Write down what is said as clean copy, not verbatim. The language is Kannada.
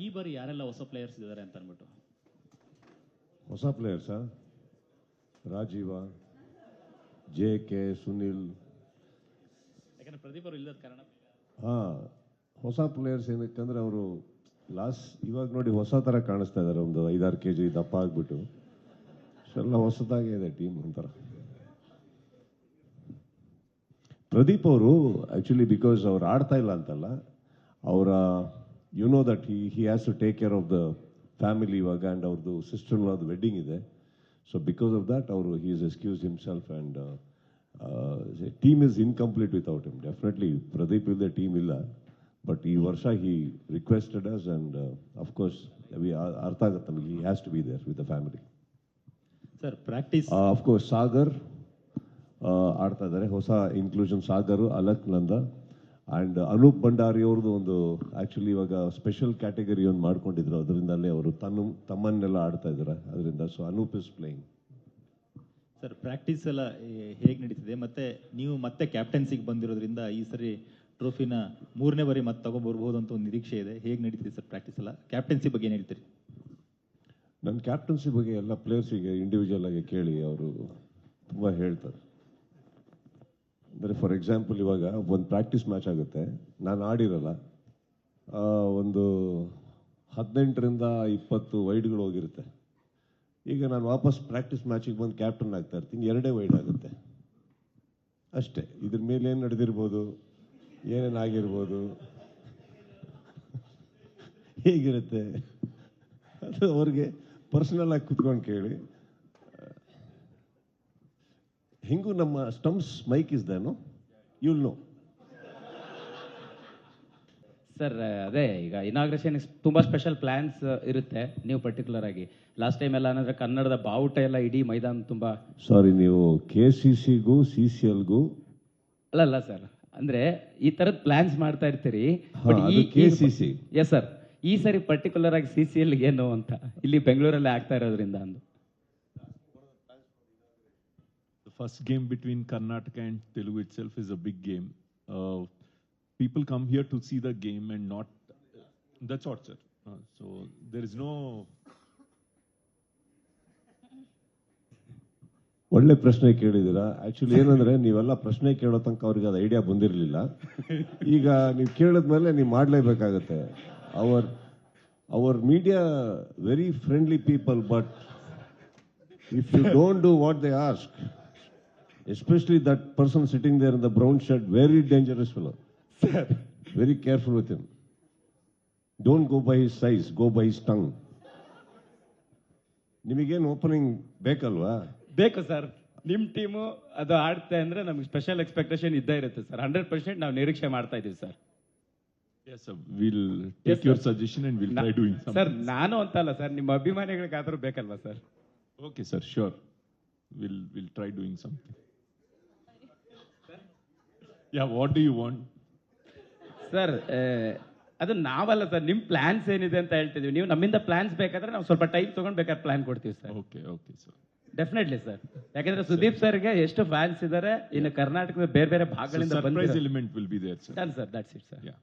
ಈ ಬಾರಿ ಯಾರೆಲ್ಲ ಹೊಸ ಪ್ಲೇಯರ್ಸ್ ಇದ್ದಾರೆ ಅಂತ ಅಂದ್ಬಿಟ್ಟು? ಹೊಸ ಪ್ಲೇಯರ್ಸಾ? ರಾಜೀವ, JK, ಸುನಿಲ್. ಯಾಕಂದ್ರೆ ಪ್ರದೀಪ್ ಅವರು ಇಲ್ಲದ ಕಾರಣ. ಹೊಸ ಪ್ಲೇಯರ್ಸ್ ಏನಕ್ಕಂದ್ರೆ ಅವರು ಇವಾಗ ನೋಡಿ ಹೊಸ ಥರ ಕಾಣಿಸ್ತಾ ಇದ್ದಾರೆ. ಒಂದು 5-6 kg ದಪ್ಪ ಆಗ್ಬಿಟ್ಟು ಎಲ್ಲ ಹೊಸದಾಗೇ ಇದೆ ಟೀಮ್ ಒಂಥರ. ಪ್ರದೀಪ್ ಅವರು ಆ್ಯಕ್ಚುಲಿ ಬಿಕಾಸ್ ಅವ್ರು ಆಡ್ತಾ ಇಲ್ಲ ಅಂತಲ್ಲ, ಅವರ you know that he has to take care of the family ಇವಾಗ, ಆ್ಯಂಡ್ ಅವ್ರದ್ದು ಸಿಸ್ಟರ್ ಅದು ವೆಡ್ಡಿಂಗ್ ಇದೆ. ಸೊ ಬಿಕಾಸ್ ಆಫ್ ದಟ್ ಅವರು he is excuse himself, and team is incomplete without him. Definitely Pradeep ಇಲ್ಲದೆ ಟೀಮ್ ಇಲ್ಲ. ಬಟ್ ಈ ವರ್ಷ he requested us, and of course ಅರ್ಥ ಆಗುತ್ತೆ ನಮಗೆ, he has to be there with the family. Sir practice of course Sagar ಆಡ್ತಾ ಇದ್ದಾರೆ, ಹೊಸ inclusion Sagar, ಅಲಕ್ Nanda and Anoop Bhandari ಅವ್ರದ್ದು ಒಂದು ಆ್ಯಕ್ಚುಲಿ ಇವಾಗ ಸ್ಪೆಷಲ್ ಕ್ಯಾಟಗರಿ ಒಂದು ಮಾಡ್ಕೊಂಡಿದ್ರು, ಅದರಿಂದಲೇ ಅವರು ತಮ್ಮನ್ನೆಲ್ಲ ಆಡ್ತಾ ಇದ್ದಾರೆ ಅದರಿಂದ. So Anoop is playing. Sir practice ಎಲ್ಲ ಹೇಗೆ ನಡೀತಿದೆ? ಮತ್ತೆ ನೀವು ಮತ್ತೆ ಕ್ಯಾಪ್ಟನ್ಸಿಗೆ ಬಂದಿರೋದ್ರಿಂದ ಈ ಸರಿ ಟ್ರೋಫಿನ 3ನೇ ಬಾರಿ ಮತ್ತೆ ತಗೊಂಡ್ಬರ್ಬೋದು ಅಂತ ಒಂದು ನಿರೀಕ್ಷೆ ಇದೆ. ಹೇಗೆ ನಡೀತಿದೆ ಸರ್ ಪ್ರಾಕ್ಟೀಸ್ ಎಲ್ಲ? ಕ್ಯಾಪ್ಟನ್ಸಿ ಬಗ್ಗೆ ಏನು ಹೇಳ್ತೀರಿ? ನನ್ನ ಕ್ಯಾಪ್ಟನ್ಸಿ ಬಗ್ಗೆ ಎಲ್ಲ ಪ್ಲೇಯರ್ಸಿಗೆ ಇಂಡಿವಿಜುವಲ್ ಆಗಿ ಕೇಳಿ, ಅವರು ತುಂಬ ಹೇಳ್ತಾರೆ. ಅಂದರೆ ಫಾರ್ ಎಕ್ಸಾಂಪಲ್ ಇವಾಗ ಒಂದು ಪ್ರಾಕ್ಟೀಸ್ ಮ್ಯಾಚ್ ಆಗುತ್ತೆ, ನಾನು ಆಡಿರಲ್ಲ, ಒಂದು 18ರಿಂದ 20 ವೈಡ್ಗಳು ಹೋಗಿರುತ್ತೆ. ಈಗ ನಾನು ವಾಪಸ್ ಪ್ರಾಕ್ಟೀಸ್ ಮ್ಯಾಚಿಗೆ ಬಂದು ಕ್ಯಾಪ್ಟನ್ ಆಗ್ತಾ ಇರ್ತೀನಿ, 2 ವೈಡ್ ಆಗುತ್ತೆ ಅಷ್ಟೇ. ಇದ್ರ ಮೇಲೆ ಏನು ನಡೆದಿರ್ಬೋದು, ಏನೇನಾಗಿರ್ಬೋದು, ಹೇಗಿರುತ್ತೆ ಅದು ಅವ್ರಿಗೆ ಪರ್ಸನಲ್ ಆಗಿ ಕುತ್ಕೊಂಡು ಕೇಳಿ. ಹಿಂಗೂ ನಮ್ಮ ಸ್ಟಂಪ್ಸ್ ಮೈಕ್ ಇಸ್ ದೇನೋ, ಯುಲ್ ನೋ. ಸರ್ ಅದೇ ಈಗ ಇನಾಗ್ರೇಷನ್ ತುಂಬ ಸ್ಪೆಷಲ್ ಪ್ಲಾನ್ಸ್ ಇರುತ್ತೆ. ನೀವು ಪರ್ಟಿಕ್ಯುಲರ್ ಆಗಿ ಲಾಸ್ಟ್ ಟೈಮ್ ಎಲ್ಲ ಏನಂದ್ರೆ ಕನ್ನಡದ ಬಾವುಟ ಎಲ್ಲ ಇಡೀ ಮೈದಾನ ತುಂಬ. ಸಾರಿ, ನೀವು KCCಗೂ CCLಗೂ ಅಲ್ಲ ಸರ್, ಅಂದ್ರೆ ಈ ತರದ್ ಪ್ಲಾನ್ಸ್ ಮಾಡ್ತಾ ಇರ್ತೀರಿ. KCC ಎಸ್ ಸರ್, ಈ ಸರಿ ಪರ್ಟಿಕ್ಯುಲರ್ ಆಗಿ CCL ಏನು ಅಂತ ಇಲ್ಲಿ ಬೆಂಗಳೂರಲ್ಲೇ ಆಗ್ತಾ ಇರೋದ್ರಿಂದ ಅಂದು. First game between Karnataka and Telugu itself is a big game. People come here to see the game and not that's all, sir. So there is no. ಒಳ್ಳೆ ಪ್ರಶ್ನೆ ಕೇಳಿದ್ದೀರಾ. ಆ್ಯಕ್ಚುಲಿ ಏನಂದರೆ ನೀವೆಲ್ಲ ಪ್ರಶ್ನೆ ಕೇಳೋ ತನಕ ಅವ್ರಿಗೆ ಅದು ಐಡಿಯಾ ಬಂದಿರಲಿಲ್ಲ. ಈಗ ನೀವು ಕೇಳಿದ್ಮೇಲೆ ನೀವು ಮಾಡಲೇಬೇಕಾಗತ್ತೆ. Our media very friendly people, but if you don't do what they ask, especially that person sitting there in the brown shirt, very dangerous fellow. Very careful with him. Don't go by his size, go by his tongue. ನಿಮಗೇನು ಓಪನಿಂಗ್ ಬೇಕಲ್ವಾ? ಬೇಕು ಸರ್. ನಿಮ್ಮ ಟೀಮು ಅದು ಆಡ್ತೆ ಅಂದ್ರೆ ನಮ್ಗೆ ಸ್ಪೆಷಲ್ ಎಕ್ಸ್ಪೆಕ್ಟೇಷನ್ ಇದ್ದೇ ಇರುತ್ತೆ ಸರ್. 100% ನಾವು ನಿರೀಕ್ಷೆ ಮಾಡ್ತಾ ಇದೀವಿ sir. Yes sir, we'll take your suggestion and we'll try doing something. Sir ನಾನು ಅಂತಲ್ಲ ಸರ್, ನಿಮ್ಮ ಅಭಿಮಾನಿಗಳಿಗಾದ್ರೂ ಬೇಕಲ್ವಾ sir? Okay sir, sure. We'll try doing something. Yeah, what do you want? Sir ಅದು ನಾವಲ್ಲ ಸರ್, ನಿಮ್ಮ ಪ್ಲಾನ್ಸ್ ಏನಿದೆ ಅಂತ ಹೇಳ್ತಿದ್ವಿ. ನೀವು ನಮ್ಮಿಂದ ಪ್ಲಾನ್ಸ್ ಬೇಕಾದ್ರೆ ನಾವು ಸ್ವಲ್ಪ ಟೈಮ್ ತಗೊಂಡು ಬೇಕಾದ್ರೆ ಪ್ಲಾನ್ ಕೊಡ್ತೀವಿ sir. Okay sir. Definitely sir. ಯಾಕಂದ್ರೆ ಸುದೀಪ್ ಸರ್ಗೆ ಎಷ್ಟು ಫ್ಯಾನ್ಸ್ ಇದ್ದಾರೆ, ಇನ್ನು ಕರ್ನಾಟಕದ ಬೇರೆ ಬೇರೆ ಭಾಗಗಳಿಂದ surprise element will be there sir. Done sir, that's it sir. Yeah.